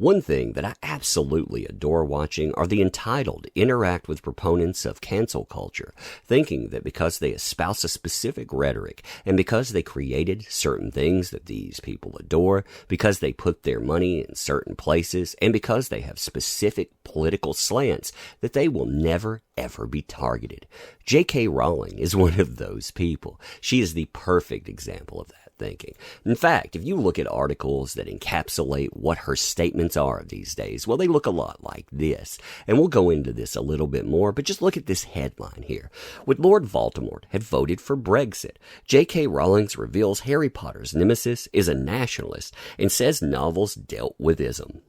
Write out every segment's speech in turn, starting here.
One thing that I absolutely adore watching are the entitled interact with proponents of cancel culture, thinking that because they espouse a specific rhetoric and because they created certain things that these people adore, because they put their money in certain places, and because they have specific political slants, that they will never ever be targeted. J.K. Rowling is one of those people. She is the perfect example of that thinking. In fact, if you look at articles that encapsulate what her statements are these days, well, they look a lot like this. And we'll go into this a little bit more, but just look at this headline here. Would Lord Voldemort have voted for Brexit? J.K. Rowling reveals Harry Potter's nemesis is a nationalist and says novels dealt with ism.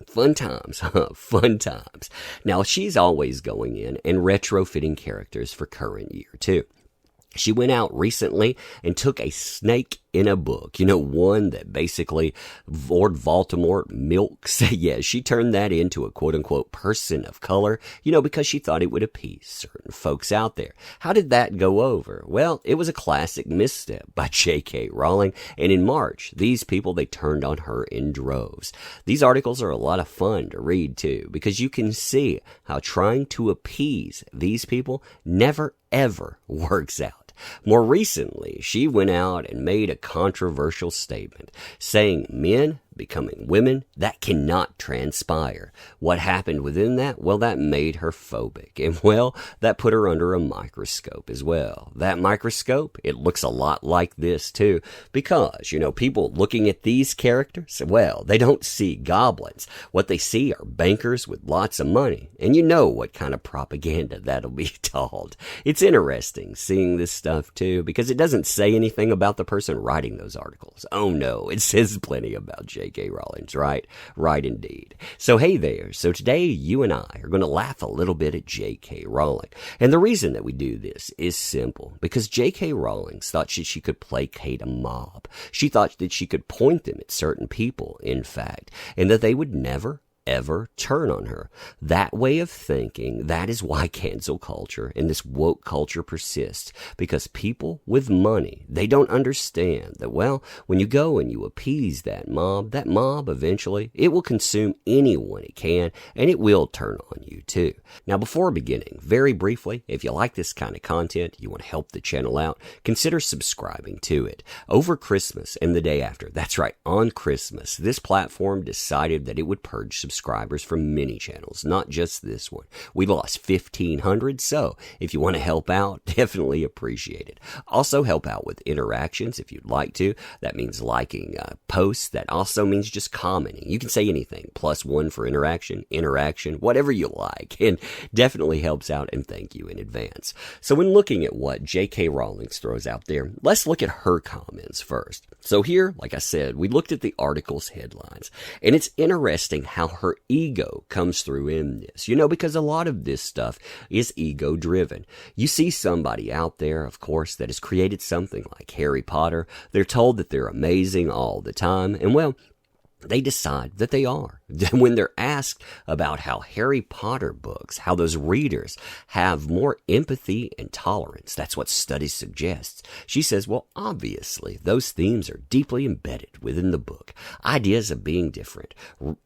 Fun times, huh? Fun times. Now, she's always going in and retrofitting characters for current year, too. She went out recently and took a snake in a book, one that basically Lord Voldemort milks. Yeah, she turned that into a quote-unquote person of color, because she thought it would appease certain folks out there. How did that go over? Well, it was a classic misstep by J.K. Rowling, and in March, these people, they turned on her in droves. These articles are a lot of fun to read, too, because you can see how trying to appease these people never, ever works out. More recently, she went out and made a controversial statement saying men becoming women, that cannot transpire. What happened within that? Well, that made her phobic. And, well, that put her under a microscope as well. That microscope, it looks a lot like this, too, because, people looking at these characters, well, they don't see goblins. What they see are bankers with lots of money. And you know what kind of propaganda that'll be told. It's interesting seeing this stuff, too, because it doesn't say anything about the person writing those articles. Oh, no, it says plenty about J.K. Rowling, right? Right indeed. So hey there. So today you and I are going to laugh a little bit at J.K. Rowling. And the reason that we do this is simple. Because J.K. Rowling thought she could placate a mob. She thought that she could point them at certain people, in fact, and that they would never ever turn on her. That way of thinking, that is why cancel culture and this woke culture persists, because people with money, they don't understand that, well, when you go and you appease that mob eventually, it will consume anyone it can, and it will turn on you too. Now, before beginning, very briefly, if you like this kind of content, you want to help the channel out, consider subscribing to it. Over Christmas and the day after, that's right, on Christmas, this platform decided that it would purge subscribers from many channels, not just this one. We lost 1,500, so if you want to help out, definitely appreciate it. Also, help out with interactions if you'd like to. That means liking posts. That also means just commenting. You can say anything, +1 for interaction, whatever you like, and definitely helps out, and thank you in advance. So when looking at what J.K. Rowling throws out there, let's look at her comments first. So here, like I said, we looked at the article's headlines, and it's interesting how her ego comes through in this, because a lot of this stuff is ego driven. You see somebody out there, of course, that has created something like Harry Potter. They're told that they're amazing all the time, and well, they decide that they are. When they're asked about how Harry Potter books, how those readers have more empathy and tolerance, that's what studies suggest. She says, well, obviously, those themes are deeply embedded within the book. Ideas of being different.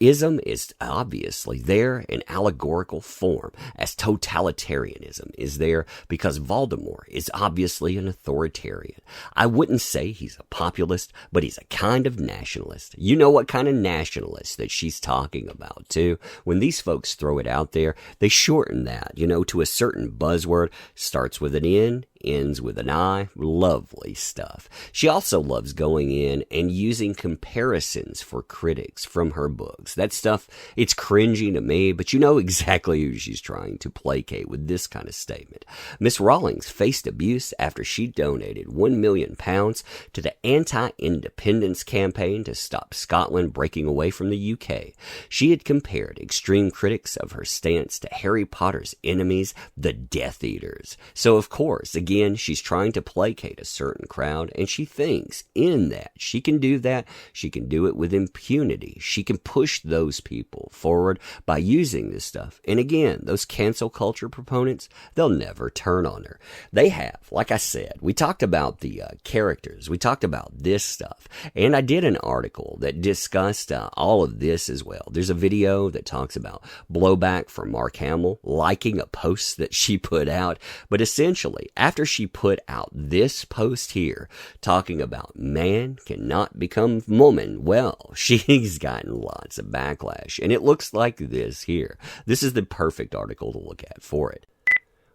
Ism is obviously there in allegorical form, as totalitarianism is there because Voldemort is obviously an authoritarian. I wouldn't say he's a populist, but he's a kind of nationalist. You know what kind of nationalist that she's talking about too. When these folks throw it out there, they shorten that, to a certain buzzword. Starts with an N, ends with an I. Lovely stuff. She also loves going in and using comparisons for critics from her books. That stuff, it's cringy to me, but you know exactly who she's trying to placate with this kind of statement. Miss Rawlings faced abuse after she donated £1 million to the anti-independence campaign to stop Scotland breaking away from the UK. She had compared extreme critics of her stance to Harry Potter's enemies, the Death Eaters. So, of course, again, again, she's trying to placate a certain crowd, and she thinks in that she can do that. She can do it with impunity. She can push those people forward by using this stuff. And again, those cancel culture proponents, they'll never turn on her. They have, like I said, we talked about the characters. We talked about this stuff. And I did an article that discussed all of this as well. There's a video that talks about blowback from Mark Hamill liking a post that she put out. But essentially, after she put out this post here talking about man cannot become woman, well, she's gotten lots of backlash. And it looks like this here. This is the perfect article to look at for it.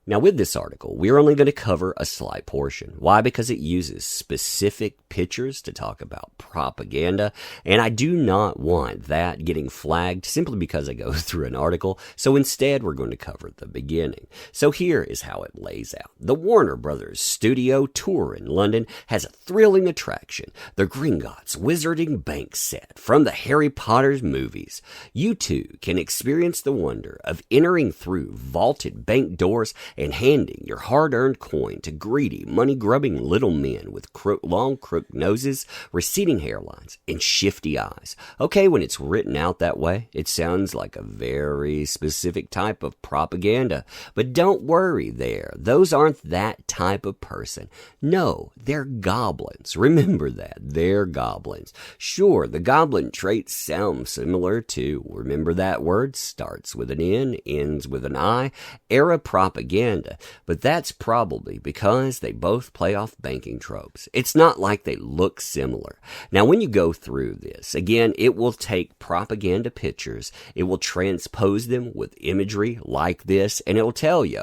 Now, with this article, we're only going to cover a slight portion. Why? Because it uses specific pictures to talk about propaganda, and I do not want that getting flagged simply because I go through an article. So instead, we're going to cover the beginning. So here is how it lays out. The Warner Brothers studio tour in London has a thrilling attraction, the Gringotts Wizarding Bank set from the Harry Potter movies. You too can experience the wonder of entering through vaulted bank doors and handing your hard-earned coin to greedy, money-grubbing little men with long crooked noses, receding hairlines, and shifty eyes. Okay, when it's written out that way, it sounds like a very specific type of propaganda. But don't worry there. Those aren't that type of person. No, they're goblins. Remember that. They're goblins. Sure, the goblin traits sound similar to, remember that word, starts with an N, ends with an I, era propaganda. But that's probably because they both play off banking tropes. It's not like they look similar. Now, when you go through this, again, it will take propaganda pictures, it will transpose them with imagery like this, and it will tell you,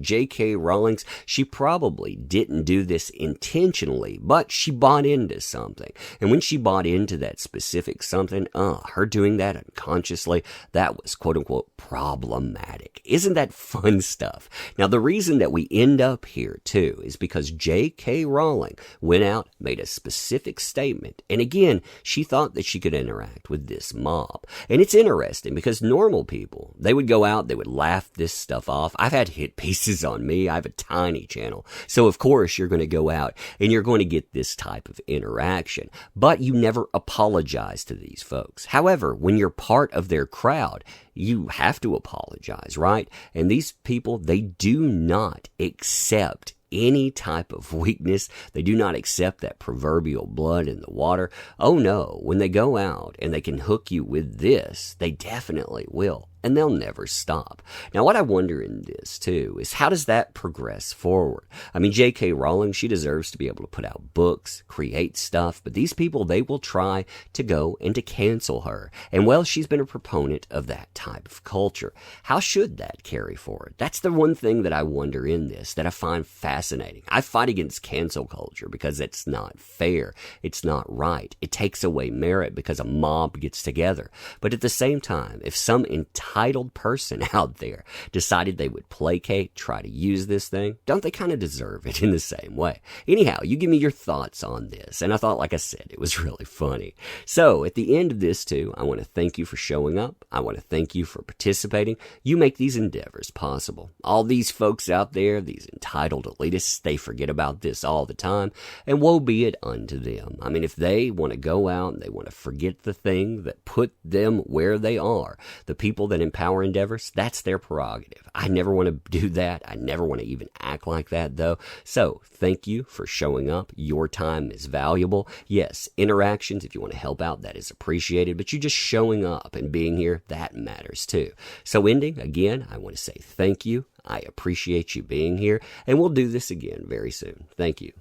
J.K. Rowling, she probably didn't do this intentionally, but she bought into something. And when she bought into that specific something, her doing that unconsciously, that was quote-unquote problematic. Isn't that fun stuff? Now, the reason that we end up here, too, is because J.K. Rowling went out, made a specific statement, and again, she thought that she could interact with this mob. And it's interesting because normal people, they would go out, they would laugh this stuff off. I've had hit pieces on me. I have a tiny channel. So, of course, you're going to go out and you're going to get this type of interaction. But you never apologize to these folks. However, when you're part of their crowd, you have to apologize, right? And these people, they do not accept any type of weakness. They do not accept that proverbial blood in the water. Oh no, when they go out and they can hook you with this, they definitely will. And they'll never stop. Now, what I wonder in this, too, is how does that progress forward? I mean, J.K. Rowling, she deserves to be able to put out books, create stuff, but these people, they will try to go and to cancel her. And, well, she's been a proponent of that type of culture. How should that carry forward? That's the one thing that I wonder in this, that I find fascinating. I fight against cancel culture because it's not fair. It's not right. It takes away merit because a mob gets together. But at the same time, if some entitled person out there decided they would placate, try to use this thing, don't they kind of deserve it in the same way? Anyhow, you give me your thoughts on this. And I thought, like I said, it was really funny. So at the end of this too, I want to thank you for showing up. I want to thank you for participating. You make these endeavors possible. All these folks out there, these entitled elitists, they forget about this all the time, and woe be it unto them. I mean, if they want to go out and they want to forget the thing that put them where they are, the people that empower endeavors, that's their prerogative. I never want to do that. I never want to even act like that, though. So thank you for showing up. Your time is valuable. Yes, interactions, if you want to help out, that is appreciated, but you just showing up and being here, that matters too. So ending, again, I want to say thank you. I appreciate you being here, and we'll do this again very soon. Thank you.